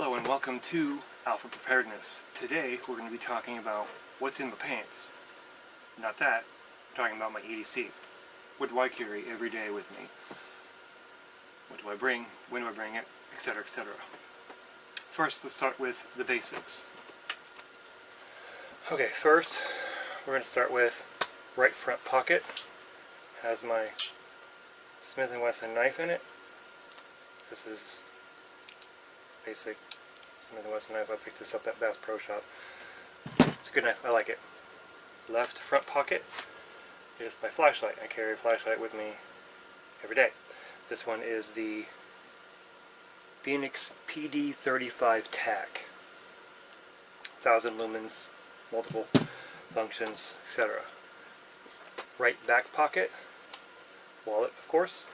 Hello and welcome to Alpha Preparedness. Today we're going to be talking about what's in my pants. Not that, I'm talking about my EDC. What do I carry every day with me? What do I bring? When do I bring it? Etc. etc. First, let's start with the basics. Okay, first we're going to start with right front pocket. Has my Smith & Wesson knife in it. This is basic Smith & Wesson knife. I picked this up at Bass Pro Shop. It's a good knife. I like it. Left front pocket is my flashlight. I carry a flashlight with me every day. This one is the Phoenix PD35 TAC. 1000 lumens, multiple functions, etc. Right back pocket, wallet of course,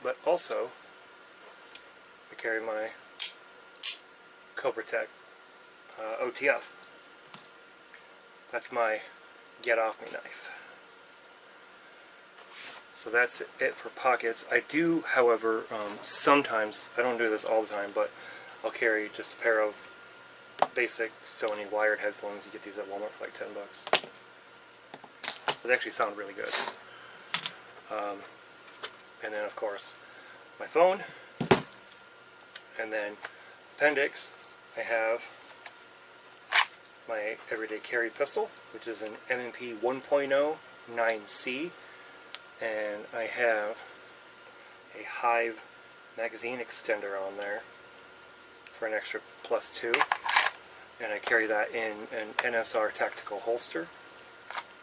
but also I carry my Cobra Tech OTF. That's my get off me knife. So that's it for pockets. I do, however, sometimes, I don't do this all the time, but I'll carry just a pair of basic Sony wired headphones. You get these at Walmart for like $10. They actually sound really good. And then of course my phone, and then appendix, I have my everyday carry pistol, which is an M&P 1.0 9C, and I have a Hive magazine extender on there for an extra +2, and I carry that in an NSR tactical holster,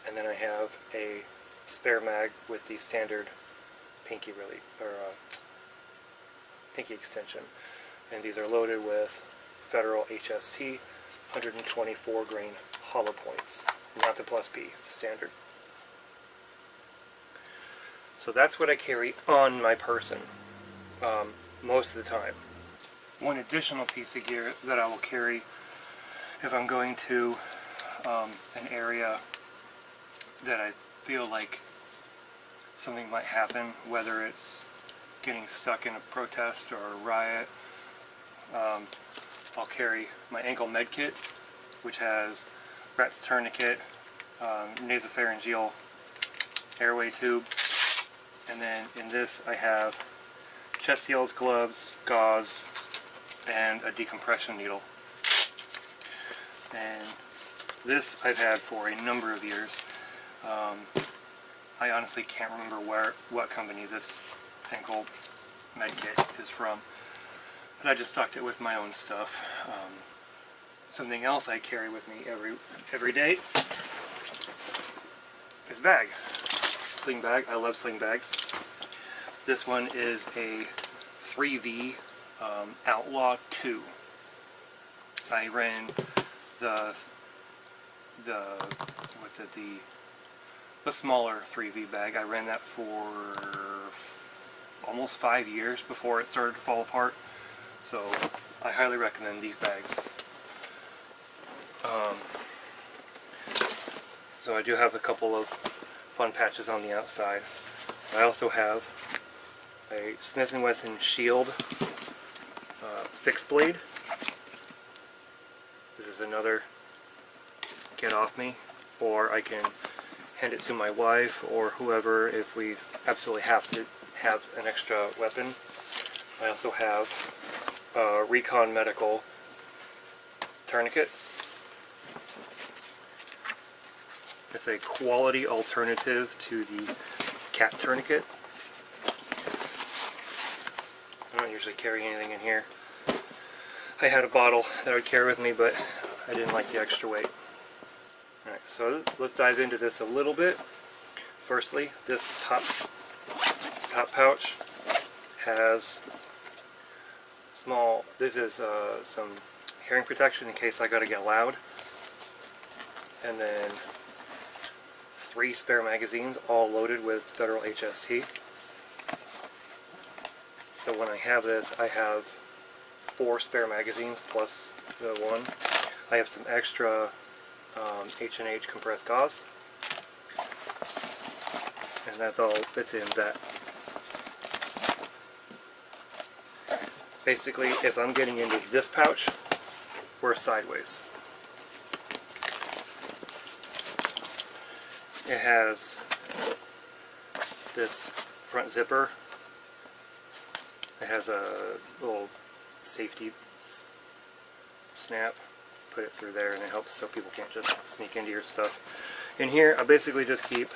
and then I have a spare mag with the standard pinky pinky extension, and these are loaded with Federal HST 124 grain hollow points, not the +B, the standard. So that's what I carry on my person most of the time. One additional piece of gear that I will carry if I'm going to an area that I feel like something might happen, whether it's getting stuck in a protest or a riot. I'll carry my ankle med kit, which has Brett's tourniquet, nasopharyngeal airway tube, and then in this I have chest seals, gloves, gauze, and a decompression needle. And this I've had for a number of years. I honestly can't remember what company this ankle med kit is from, but I just stocked it with my own stuff. Something else I carry with me every day is a bag. Sling bag. I love sling bags. This one is a 3V Outlaw 2. I ran the smaller 3V bag. I ran that for almost 5 years before it started to fall apart. So I highly recommend these bags. So I do have a couple of fun patches on the outside. I also have a Smith & Wesson Shield fixed blade. This is another get off me, or I can hand it to my wife or whoever if we absolutely have to have an extra weapon. I also have a Recon Medical tourniquet. It's a quality alternative to the cat tourniquet. I don't usually carry anything in here. I had a bottle that I would carry with me, but I didn't like the extra weight. Alright, so let's dive into this a little bit. Firstly, this top pouch has this is some hearing protection in case I gotta get loud, and then 3 spare magazines, all loaded with Federal HST. So when I have this, I have 4 spare magazines plus the one. I have some extra H&H compressed gauze, and that's all fits in that. Basically, if I'm getting into this pouch, we're sideways. It has this front zipper. It has a little safety snap. Put it through there and it helps so people can't just sneak into your stuff. In here, I basically just keep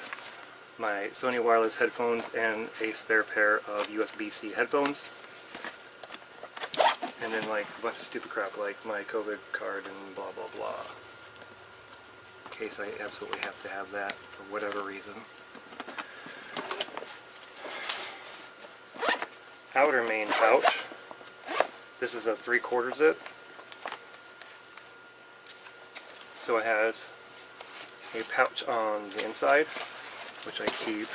my Sony wireless headphones and a spare pair of USB-C headphones. And then like a bunch of stupid crap like my COVID card and blah blah blah. In case I absolutely have to have that for whatever reason. Outer main pouch. This is a 3/4 zip. So it has a pouch on the inside, which I keep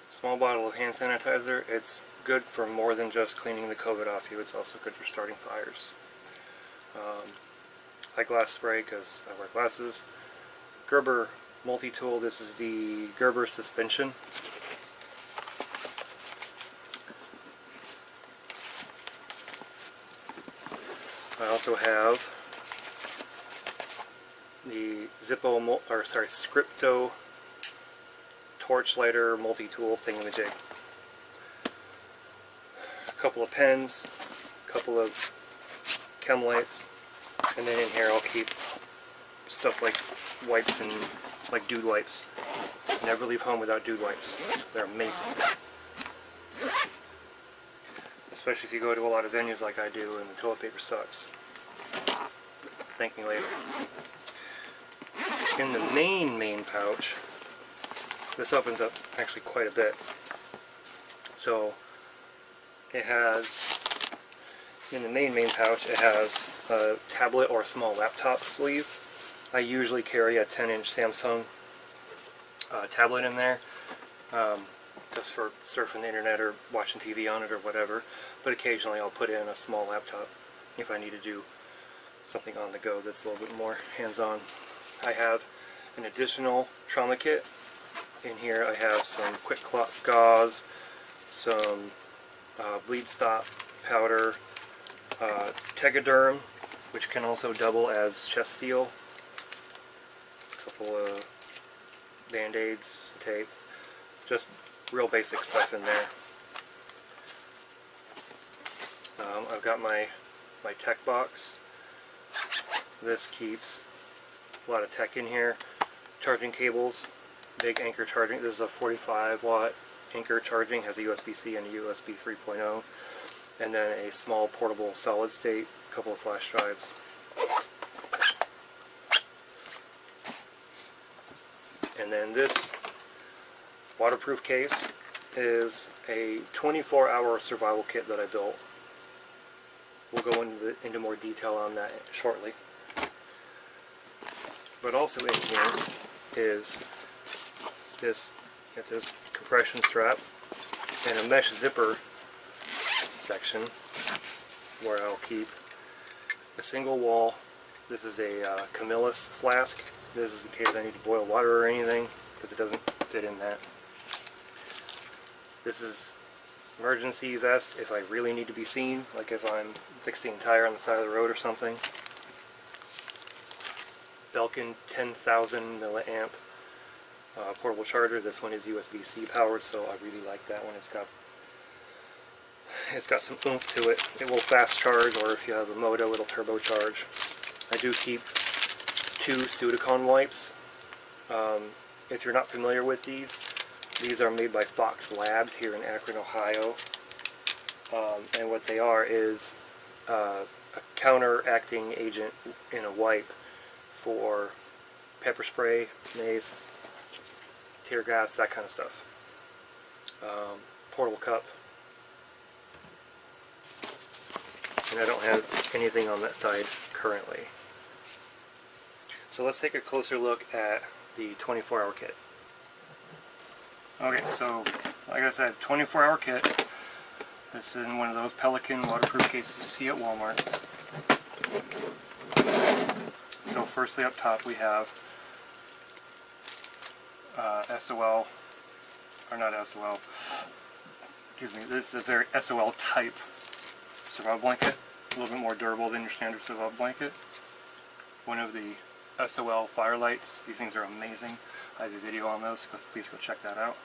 a small bottle of hand sanitizer. It's good for more than just cleaning the COVID off you. It's also good for starting fires. Eyeglass spray because I wear glasses. Gerber multi-tool. This is the Gerber suspension. I also have the Scripto torch lighter multi-tool thingamajig. A couple of pens, a couple of chem lights, and then in here I'll keep stuff like wipes and like dude wipes. Never leave home without dude wipes. They're amazing. Especially if you go to a lot of venues like I do and the toilet paper sucks. Thank me later. In the main pouch, this opens up actually quite a bit. So it has, in the main pouch, it has a tablet or a small laptop sleeve. I usually carry a 10-inch Samsung tablet in there, just for surfing the internet or watching TV on it or whatever. But occasionally I'll put in a small laptop if I need to do something on the go that's a little bit more hands-on. I have an additional trauma kit. In here I have some quick clot gauze, some bleed stop powder, Tegaderm, which can also double as chest seal, a couple of band-aids, tape, just real basic stuff in there. I've got my tech box. This keeps a lot of tech in here. Charging cables, big Anchor charging. This is a 45 watt Anchor charging, has a USB-C and a USB 3.0, and then a small portable solid state, a couple of flash drives. And then this waterproof case is a 24-hour survival kit that I built. We'll go into more detail on that shortly. But also in here is this compression strap and a mesh zipper section where I'll keep a single wall. This is a Camillus flask. This is in case I need to boil water or anything, because it doesn't fit in that. This is emergency vest if I really need to be seen, like if I'm fixing a tire on the side of the road or something. Pelican 10,000 milliamp portable charger. This one is USB-C powered, so I really like that one. It's got some oomph to it. It will fast charge, or if you have a Moto, it'll turbocharge. I do keep 2 Sudicon wipes. If you're not familiar with these are made by Fox Labs here in Akron, Ohio. And what they are is a counteracting agent in a wipe for pepper spray, mace, tear gas, that kind of stuff. Portable cup. And I don't have anything on that side currently. So let's take a closer look at the 24-hour kit. Okay, so like I said, 24-hour kit. This is in one of those Pelican waterproof cases you see at Walmart. So firstly up top we have SOL, or not SOL, excuse me, this is a very SOL type survival blanket, a little bit more durable than your standard survival blanket. One of the SOL firelights. These things are amazing. I have a video on those, so please go check that out.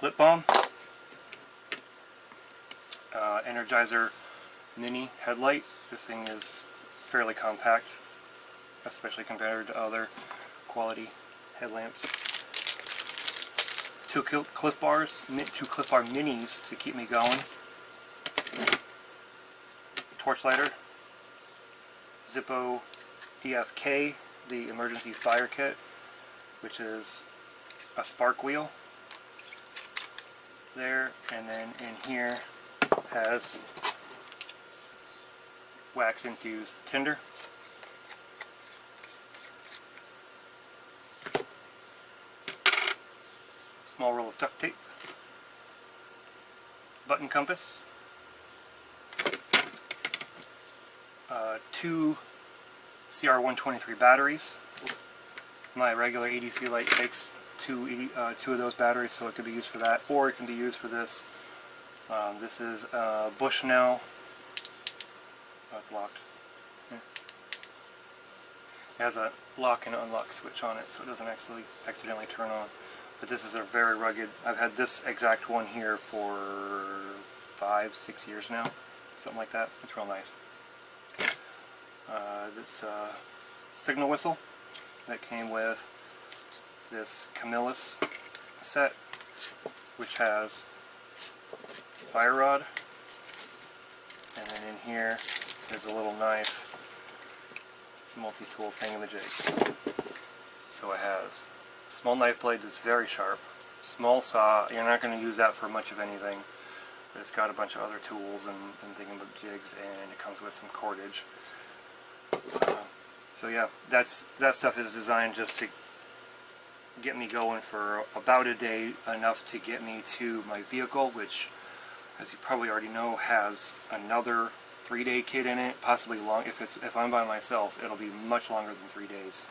Lip balm. Energizer mini headlight. This thing is fairly compact, especially compared to other quality headlamps. Two Cliff Bar minis to keep me going. Torch lighter. Zippo EFK, the emergency fire kit, which is a spark wheel there, and then in here has wax infused tinder. Small roll of duct tape. Button compass. Two CR123 batteries. My regular EDC light takes two of those batteries, so it could be used for that, or it can be used for this. This is Bushnell. Oh, it's locked. Yeah. It has a lock and unlock switch on it, so it doesn't actually accidentally turn on. But this is a very rugged. I've had this exact one here for 5-6 years now, something like that. It's real nice. This signal whistle that came with this Camillus set, which has fire rod, and then in here there's a little knife, multi-tool thingamajig. So it has a small knife blade that's very sharp, small saw. You're not going to use that for much of anything, but it's got a bunch of other tools and thingamajigs, and it comes with some cordage. So yeah, that stuff is designed just to get me going for about a day, enough to get me to my vehicle, which, as you probably already know, has another 3-day kit in it, possibly long. If I'm by myself, it'll be much longer than 3 days.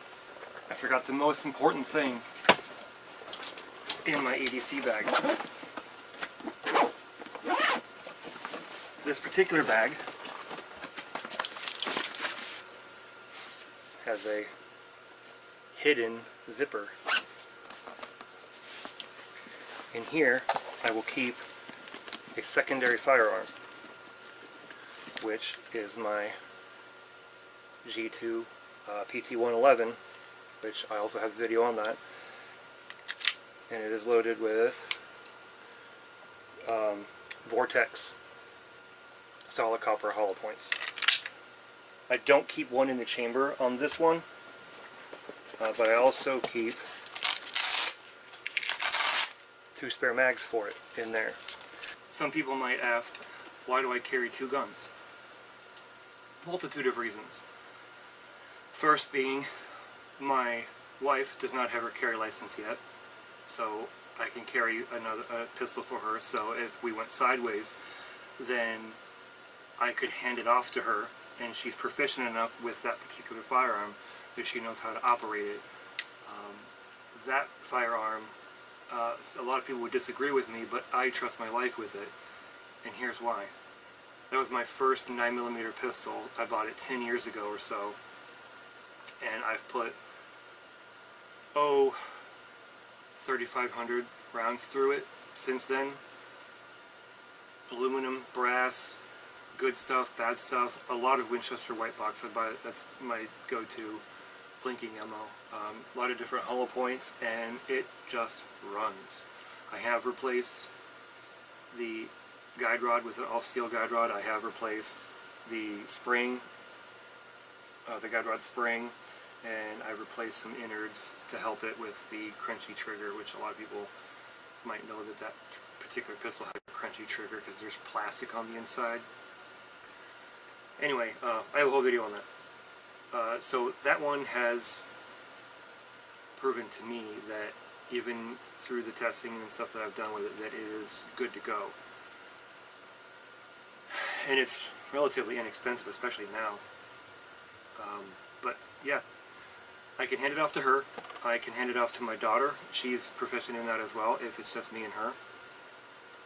I forgot the most important thing in my EDC bag. This particular bag has a hidden zipper. In here, I will keep a secondary firearm, which is my G2 PT-111, which I also have a video on that, and it is loaded with Vortex solid copper hollow points. I don't keep one in the chamber on this one, but I also keep 2 spare mags for it in there. Some people might ask, why do I carry 2 guns? Multitude of reasons. First being, my wife does not have her carry license yet, so I can carry a pistol for her, so if we went sideways, then I could hand it off to her, and she's proficient enough with that particular firearm that she knows how to operate it. That firearm, a lot of people would disagree with me, but I trust my life with it, and here's why. That was my first 9mm pistol. I bought it 10 years ago or so, and I've put 3,500 rounds through it since then. Aluminum, brass, good stuff, bad stuff, a lot of Winchester white box. That's my go-to blinking ammo. A lot of different hollow points, and it just runs. I have replaced the guide rod with an all-steel guide rod. I have replaced the spring, the guide rod spring, and I replaced some innards to help it with the crunchy trigger, which a lot of people might know that particular pistol has a crunchy trigger because there's plastic on the inside. Anyway, I have a whole video on that. So that one has proven to me that even through the testing and stuff that I've done with it, that it is good to go. And it's relatively inexpensive, especially now. But yeah, I can hand it off to her. I can hand it off to my daughter. She's proficient in that as well, if it's just me and her.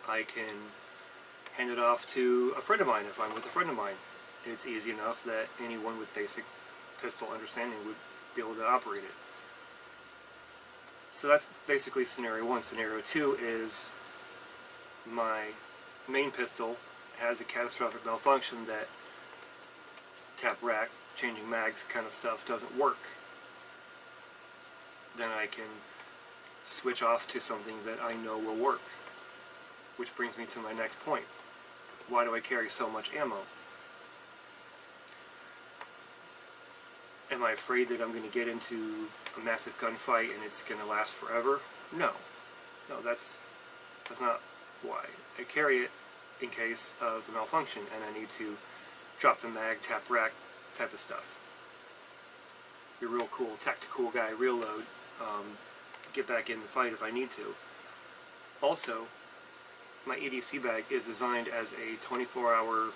I can hand it off to a friend of mine if I'm with a friend of mine. It's easy enough that anyone with basic pistol understanding would be able to operate it. So that's basically scenario 1. Scenario 2 is my main pistol has a catastrophic malfunction that tap rack, changing mags kind of stuff doesn't work. Then I can switch off to something that I know will work. Which brings me to my next point. Why do I carry so much ammo? Am I afraid that I'm going to get into a massive gunfight and it's going to last forever? No. No, that's not why. I carry it in case of a malfunction and I need to drop the mag, tap rack type of stuff. Be real cool, tactical guy, real load, get back in the fight if I need to. Also, my EDC bag is designed as a 24-hour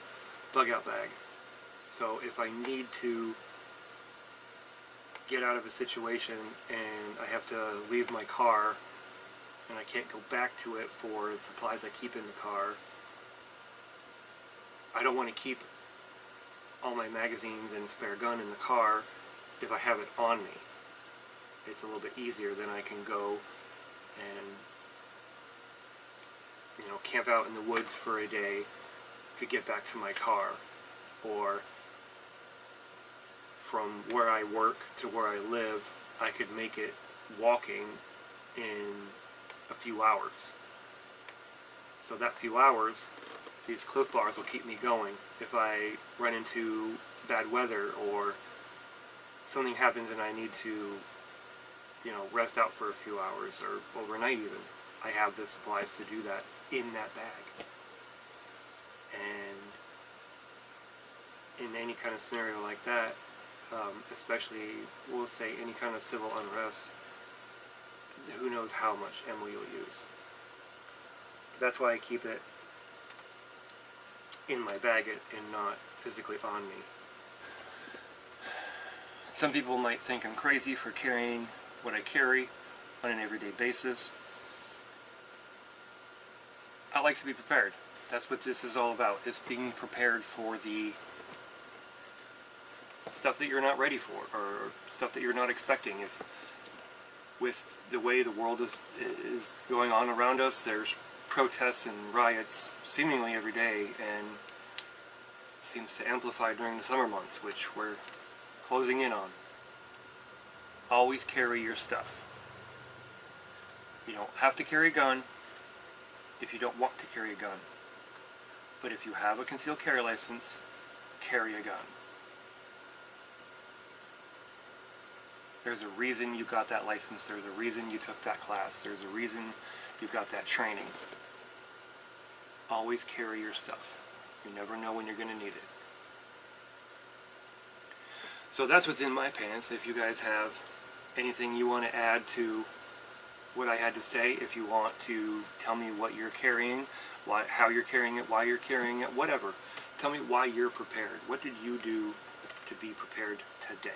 bug-out bag. So if I need to get out of a situation and I have to leave my car and I can't go back to it for the supplies I keep in the car, I don't want to keep all my magazines and spare gun in the car if I have it on me. It's a little bit easier. Then I can go and, camp out in the woods for a day to get back to my car, or from where I work to where I live, I could make it walking in a few hours. So that few hours, these Cliff Bars will keep me going. If I run into bad weather or something happens and I need to, rest out for a few hours or overnight even, I have the supplies to do that in that bag. And in any kind of scenario like that, especially, we'll say any kind of civil unrest, who knows how much ammo you'll use. That's why I keep it in my bag and not physically on me. Some people might think I'm crazy for carrying what I carry on an everyday basis. I like to be prepared. That's what this is all about, is being prepared for the stuff that you're not ready for, or stuff that you're not expecting. If with the way the world is going on around us, there's protests and riots seemingly every day, and seems to amplify during the summer months, which we're closing in on. Always carry your stuff. You don't have to carry a gun if you don't want to carry a gun. But if you have a concealed carry license, carry a gun. There's a reason you got that license. There's a reason you took that class. There's a reason you got that training. Always carry your stuff. You never know when you're going to need it. So that's what's in my pants. If you guys have anything you want to add to what I had to say, if you want to tell me what you're carrying, how you're carrying it, why you're carrying it, whatever. Tell me why you're prepared. What did you do to be prepared today?